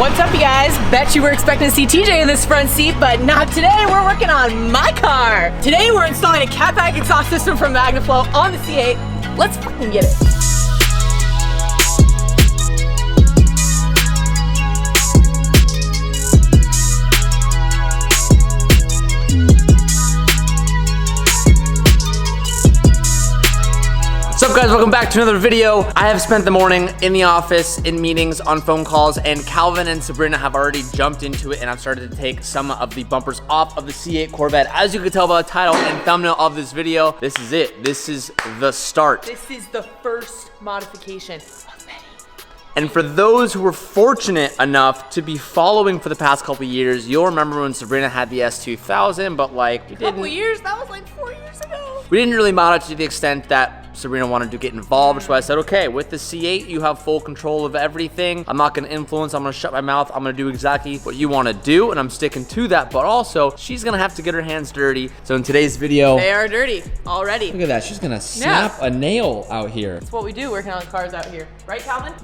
What's up, you guys? Bet you were expecting to see TJ in this front seat, but not today. We're working on my car. Today we're installing a catback exhaust system from MagnaFlow on the C8. Let's fucking get it. What's up, guys? Welcome back to another video. I have spent the morning in the office, in meetings, on phone calls, and Calvin and Sabrina have already jumped into it, and I've started to take some of the bumpers off of the C8 Corvette. As you can tell by the title and thumbnail of this video, this is it. This is the start. This is the first modification. And for those who were fortunate enough to be following for the past couple years, you'll remember when Sabrina had the S2000, but like, we didn't. Couple years? That was like 4 years ago. We didn't really mod it to the extent that Sabrina wanted to get involved, so I said, okay, with the C8, you have full control of everything. I'm not gonna influence, I'm gonna shut my mouth, I'm gonna do exactly what you wanna do, and I'm sticking to that, but also, she's gonna have to get her hands dirty. So in today's video, they are dirty already. Look at that, she's gonna snap a nail out here. That's what we do working on cars out here. Right, Calvin?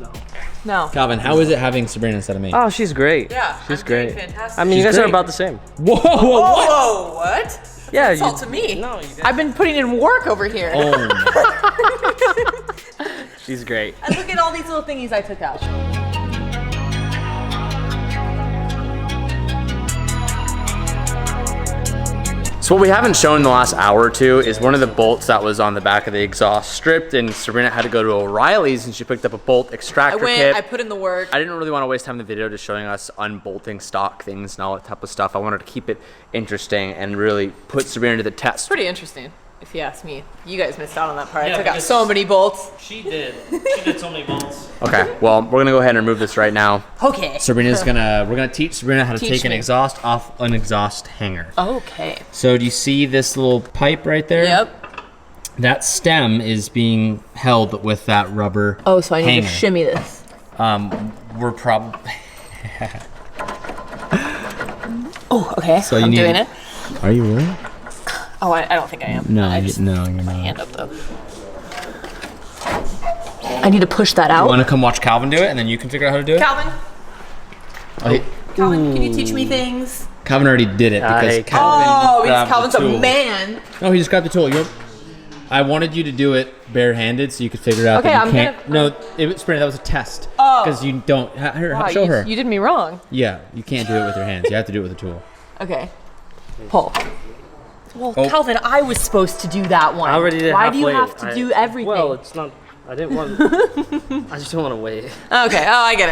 No. Calvin, how is it having Sabrina instead of me? Oh, she's great. Yeah, she's great. Fantastic. I mean, you guys are about the same. Whoa, Whoa, what? Yeah, It's all to me. No, you I've been putting in work over here. Oh my. She's great. And look at all these little thingies I took out. So what we haven't shown in the last hour or two is one of the bolts that was on the back of the exhaust stripped, and Sabrina had to go to O'Reilly's and she picked up a bolt extractor kit. I put in the work. I didn't really want to waste time in the video just showing us unbolting stock things and all that type of stuff. I wanted to keep it interesting and really put Sabrina to the test. Pretty interesting, if you ask me. You guys missed out on that part. I took out so many bolts. She did. She did so many bolts. Okay, well, we're gonna go ahead and remove this right now. Okay. We're gonna teach Sabrina how to take an exhaust off an exhaust hanger. Okay. So do you see this little pipe right there? Yep. That stem is being held with that rubber Oh, so I need hanger. to shimmy this. We're probably... Oh, okay. So I'm doing it. Are you really? Oh, I don't think I am. No, I just no, you're not. hand up though. I need to push that out. You want to come watch Calvin do it, and then you can figure out how to do it? Calvin, Oh, Calvin, can you teach me things? Calvin already did it because Calvin because Calvin's grabbed the a tool. man. No, he just grabbed the tool. I wanted you to do it barehanded so you could figure out Okay, that you I'm can't. No, Sabrina, that was a test. Oh. Because you don't. Wow, Show her. You did me wrong. Yeah, you can't do it with your hands. You have to do it with a tool. Okay. Pull. Well, Calvin, I was supposed to do that one. I already did. Why do you have to do everything? Well, it's not. I didn't want. I just don't want to wait. Okay. Oh, I get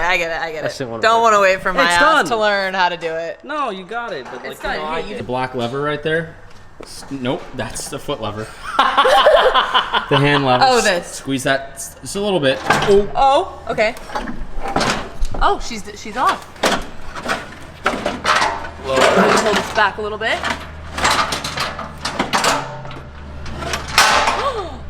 it. Don't want to wait for my ass to learn how to do it. No, you got it. But It's like, done. you know, The black lever right there. Nope, that's the foot lever. The hand lever. Oh, this. Squeeze that just a little bit. Oh, okay. Oh, she's off. Hold this back a little bit.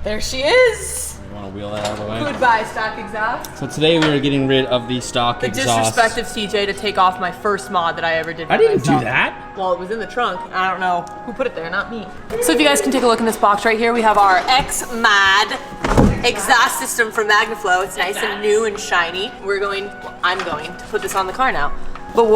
There she is. You want to wheel that out of the way? Goodbye, stock exhaust. So today we are getting rid of the stock The exhaust. disrespect of CJ to take off my first mod that I ever did. I didn't myself. do that. Well, it was in the trunk. I don't know who put it there, not me. So if you guys can take a look in this box right here, we have our Xmod exhaust system from MagnaFlow. It's nice and new and shiny. I'm going to put this on the car now. But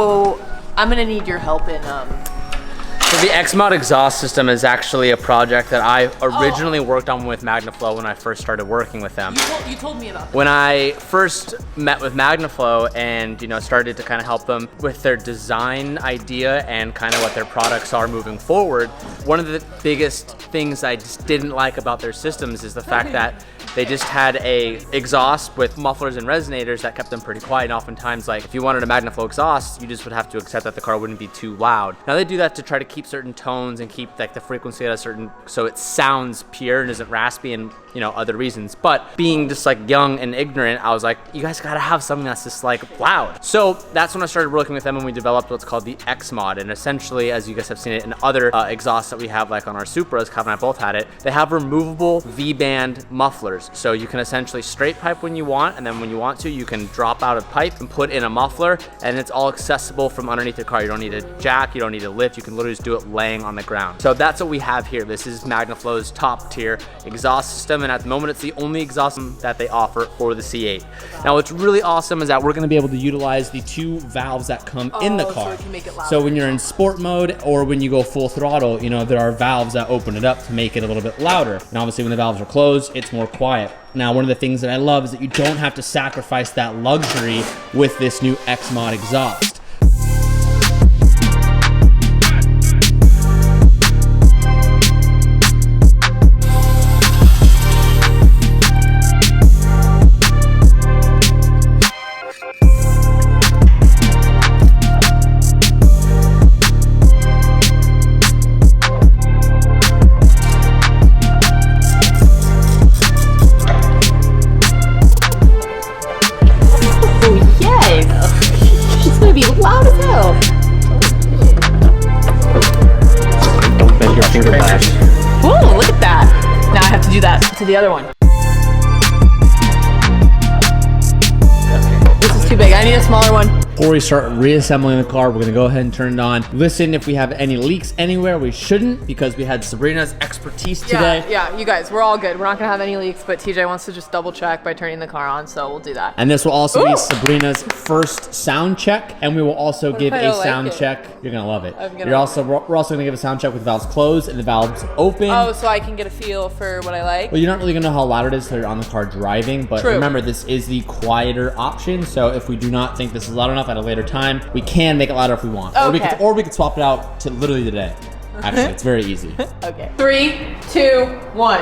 I'm gonna need your help in So the Xmod exhaust system is actually a project that I originally worked on with MagnaFlow when I first started working with them. You told me about that. When I first met with MagnaFlow and started to kind of help them with their design idea and kind of what their products are moving forward, one of the biggest things I just didn't like about their systems is the fact that they just had a exhaust with mufflers and resonators that kept them pretty quiet. And oftentimes, like if you wanted a MagnaFlow exhaust, you just would have to accept that the car wouldn't be too loud. Now they do that to try to keep certain tones and keep like the frequency at a certain, so it sounds pure and isn't raspy and other reasons. But being just like young and ignorant, I was like, you guys gotta have something that's just like loud. So that's when I started working with them and we developed what's called the Xmod. And essentially, as you guys have seen it in other exhausts that we have, like on our Supras, Calvin and I both had it, they have removable V-band mufflers. So you can essentially straight pipe when you want, and then when you want to, you can drop out a pipe and put in a muffler, and it's all accessible from underneath the car. You don't need a jack, you don't need a lift, you can literally just do it laying on the ground. So that's what we have here. This is MagnaFlow's top tier exhaust system, and at the moment it's the only exhaust system that they offer for the C8. Now what's really awesome is that we're gonna be able to utilize the 2 valves that come in the car. So, we can make it louder. So when you're in sport mode or when you go full throttle, you know, there are valves that open it up to make it a little bit louder. And obviously when the valves are closed, it's more quiet. Now, one of the things that I love is that you don't have to sacrifice that luxury with this new Xmod exhaust. Ooh, look at that. Now I have to do that to the other one. This is too big. I need a smaller one. Before we start reassembling the car, we're gonna go ahead and turn it on. Listen if we have any leaks anywhere. We shouldn't, because we had Sabrina's expertise today. Yeah, you guys, we're all good. We're not gonna have any leaks, but TJ wants to just double check by turning the car on, so we'll do that. And this will also be Sabrina's first sound check, and we will also give a sound check. You're gonna love it. We're also gonna give a sound check with the valves closed and the valves open. Oh, so I can get a feel for what I like? Well, you're not really gonna know how loud it is until you're on the car driving, but remember, this is the quieter option, so if we do not think this is loud enough at a later time, we can make it louder if we want. Okay. Or we could swap it out to literally today. Actually, it's very easy. Okay. 3, 2, 1.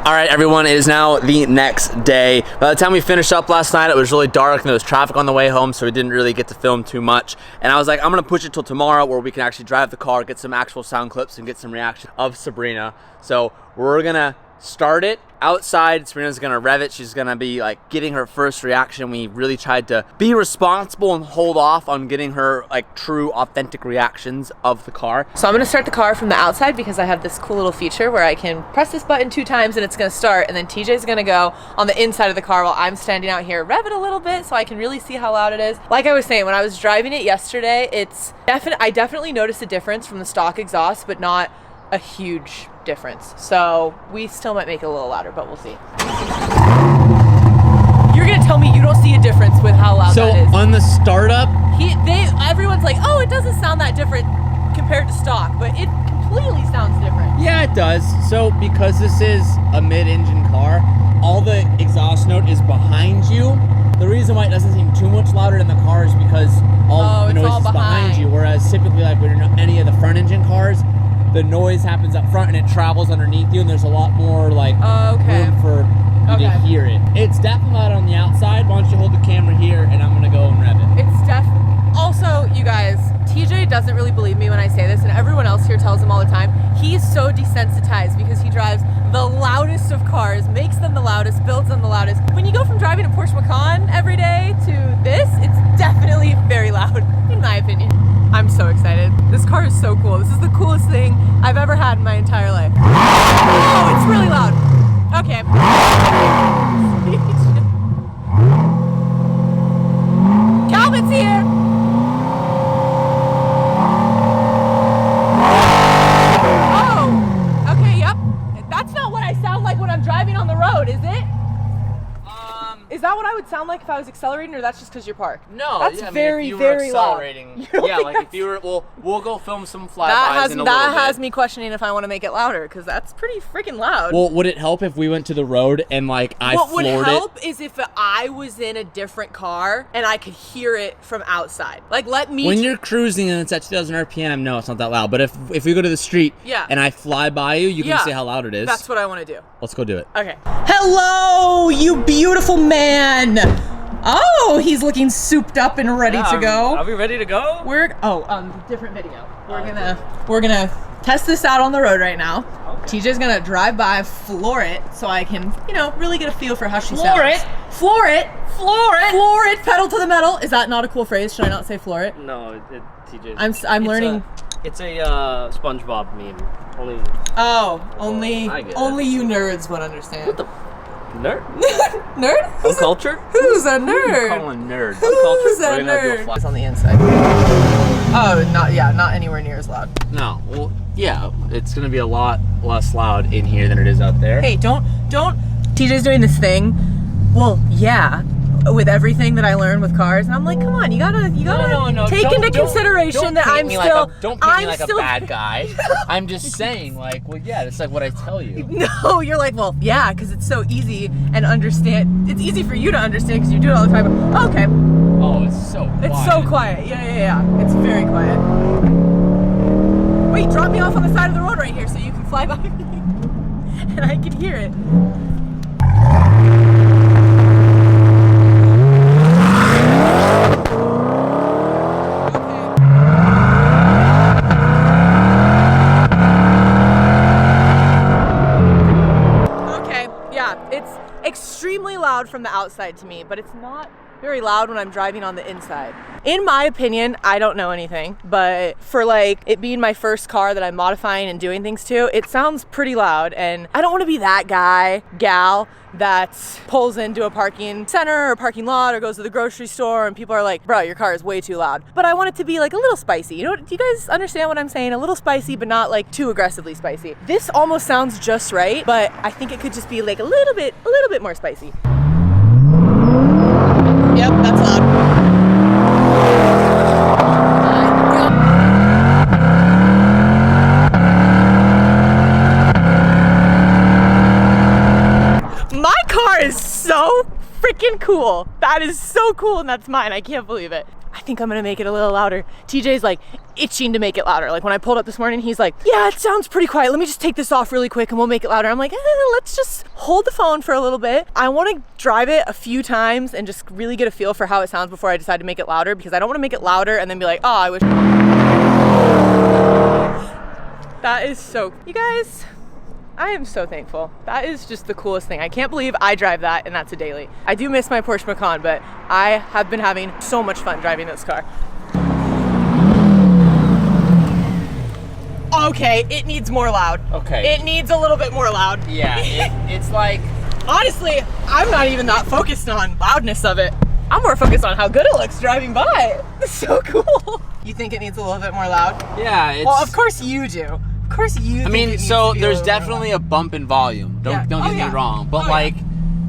All right, everyone, it is now the next day. By the time we finished up last night, it was really dark and there was traffic on the way home, so we didn't really get to film too much. And I was like, I'm gonna push it till tomorrow where we can actually drive the car, get some actual sound clips and get some reaction of Sabrina. So we're gonna start it outside. Sabrina's gonna rev it. She's gonna be like getting her first reaction. We really tried to be responsible and hold off on getting her like true authentic reactions of the car. So I'm gonna start the car from the outside because I have this cool little feature where I can press this button 2 times and it's gonna start, and then TJ's gonna go on the inside of the car while I'm standing out here, rev it a little bit so I can really see how loud it is. Like I was saying, when I was driving it yesterday, I definitely noticed a difference from the stock exhaust, but not a huge difference. So we still might make it a little louder, but we'll see. You're gonna tell me you don't see a difference with how loud that is. So on the startup, everyone's like, oh, it doesn't sound that different compared to stock, but it completely sounds different. yeah, it does. So because this is a mid-engine car, all the exhaust note is behind you. The reason why it doesn't seem too much louder in the car is because all the noise is behind you, whereas typically like when you're in any of the front engine cars, the noise happens up front and it travels underneath you, and there's a lot more like room for you to hear it. It's definitely loud on the outside. Why don't you hold the camera here and I'm gonna go and rev it. It's also, you guys, TJ doesn't really believe me when I say this, and everyone else here tells him all the time. He's so desensitized because he drives the loudest of cars, makes them the loudest, builds them the loudest. When you go from driving a Porsche Macan every day to this, it's definitely very loud, in my opinion. I'm so excited. This car is so cool. This is the coolest thing I've ever had in my entire life. Oh, it's really loud. Okay. Calvin's here. Oh, okay, yep. That's not what I sound like when I'm driving on the road, is it? Is that what I would sound like if I was accelerating, or that's just because you're parked? No, that's very, very loud. Yeah, like if you were, we'll go film some flybys in a little bit. That has me questioning if I want to make it louder, because that's pretty freaking loud. Well, would it help if we went to the road and like what would help is if I was in a different car and I could hear it from outside. Like when you're cruising and it's at 2,000 RPM, no, it's not that loud. But if we go to the street and I fly by you, you can see how loud it is. That's what I want to do. Let's go do it. Okay. Hello, you beautiful man. Oh, he's looking souped up and ready to go. Are we ready to go? Different video. We're gonna test this out on the road right now. Okay. TJ's gonna drive by, floor it, so I can, really get a feel for how she sounds. Floor it, pedal to the metal. Is that not a cool phrase? Should I not say floor it? No, TJ. I'm learning. It's a SpongeBob meme. Only you nerds would understand. What the nerd? Nerd? Uncultured? Who's a nerd? Call a nerd. Who's a We're gonna do a nerd? fly- It's on the inside. Oh, not anywhere near as loud. No, well, yeah, it's gonna be a lot less loud in here than it is out there. Hey, don't. TJ's doing this thing. Well, yeah. With everything that I learned with cars, and I'm like, come on, you gotta No, take into consideration that I'm still. Don't paint me like a bad guy. I'm just saying, like, well, yeah, it's like what I tell you. No, you're like, well, yeah, because it's so easy and understand. It's easy for you to understand because you do it all the time. Oh, okay. Oh, it's so quiet. It's so quiet. Yeah. It's very quiet. Wait, drop me off on the side of the road right here so you can fly by me, and I can hear it. It's extremely loud from the outside to me, but it's not very loud when I'm driving on the inside. In my opinion, I don't know anything, but for like it being my first car that I'm modifying and doing things to, it sounds pretty loud, and I don't want to be that gal that pulls into a parking center or parking lot or goes to the grocery store and people are like, bro, your car is way too loud. But I want it to be like a little spicy. You know, do you guys understand what I'm saying? A little spicy, but not like too aggressively spicy. This almost sounds just right, but I think it could just be like a little bit more spicy. Yep, that's loud. My car is so freaking cool. That is so cool, and that's mine. I can't believe it. I think I'm gonna make it a little louder. TJ's like itching to make it louder. Like when I pulled up this morning, he's like, yeah, it sounds pretty quiet. Let me just take this off really quick and we'll make it louder. I'm like, let's just hold the phone for a little bit. I wanna drive it a few times and just really get a feel for how it sounds before I decide to make it louder, because I don't wanna make it louder and then be like, oh, I wish. That is so, you guys, I am so thankful. That is just the coolest thing. I can't believe I drive that and that's a daily. I do miss my Porsche Macan, but I have been having so much fun driving this car. Okay, it needs more loud. Okay. It needs a little bit more loud. Yeah, it's like... Honestly, I'm not even that focused on loudness of it. I'm more focused on how good it looks driving by. It's so cool. You think it needs a little bit more loud? Yeah, it's... Well, of course you do. Of course you think it needs so to be there's a little definitely a bump in volume. Don't get me wrong. But like,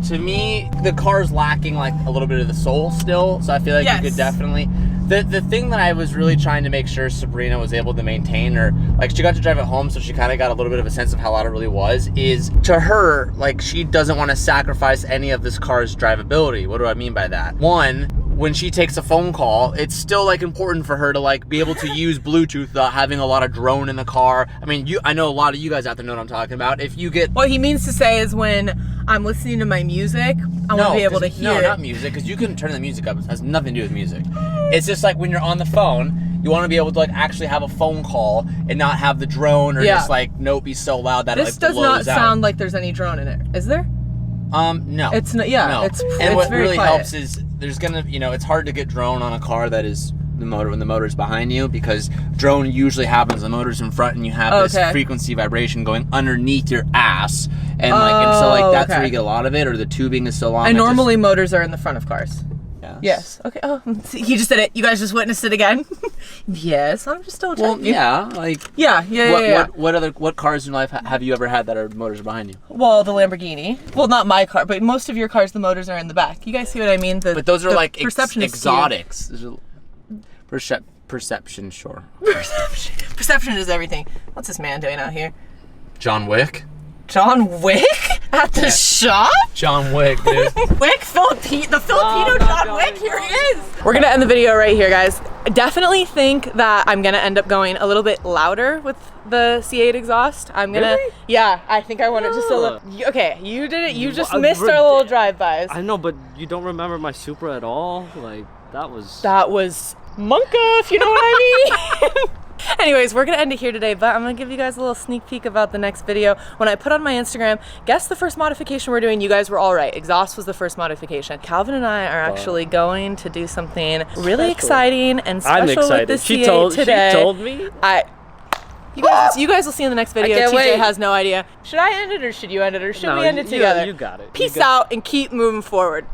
to me, the car's lacking like a little bit of the soul still. So I feel like you could definitely... The thing that I was really trying to make sure Sabrina was able to maintain, or like she got to drive it home, so she kind of got a little bit of a sense of how loud it really was, is to her, like she doesn't want to sacrifice any of this car's drivability. What do I mean by that? One, when she takes a phone call, it's still like important for her to like be able to use Bluetooth without having a lot of drone in the car. I mean, I know a lot of you guys out there know what I'm talking about. If you get... What he means to say is when I'm listening to my music, I want to be able to hear. No, not music, because you can turn the music up. It has nothing to do with music. It's just like when you're on the phone, you want to be able to like actually have a phone call and not have the drone or just like note be so loud that this it like blows out. This does not sound like there's any drone in it. Is there? No. It's not. Yeah, no. it's what very really quiet. helps is there's gonna, it's hard to get drone on a car that is the motor when the motor's behind you, because drone usually happens the motor's in front and you have this frequency vibration going underneath your ass, and so that's where you get a lot of it, or the tubing is so long. And normally motors are in the front of cars. Yes. Okay. Oh, he just did it. You guys just witnessed it again. Yes. I'm just double checking. Well, yeah. Like. Yeah. What cars in life have you ever had that are motors behind you? Well, the Lamborghini. Well, not my car, but most of your cars, the motors are in the back. You guys see what I mean? But those are like exotics. Perception, sure. Perception is everything. What's this man doing out here? John Wick. John Wick at the shop? John Wick, dude. The Filipino John Wick, here he is. We're gonna end the video right here, guys. I definitely think that I'm gonna end up going a little bit louder with the C8 exhaust. I'm gonna, yeah, I think I want it just a little. Okay, you did it. You just missed our little drive-bys. I know, but you don't remember my Supra at all? Like, that was Monka, if you know what I mean. Anyways, we're gonna end it here today, but I'm gonna give you guys a little sneak peek about the next video. When I put on my Instagram, guess the first modification we're doing. You guys were all right. Exhaust was the first modification. Calvin and I are actually going to do something really exciting and special with the C8 today. She told me? You guys will see in the next video. I can't TJ wait. has no idea. Should I end it or should you end it or should No, we end it you- together? you got it. You Peace got out and keep moving forward.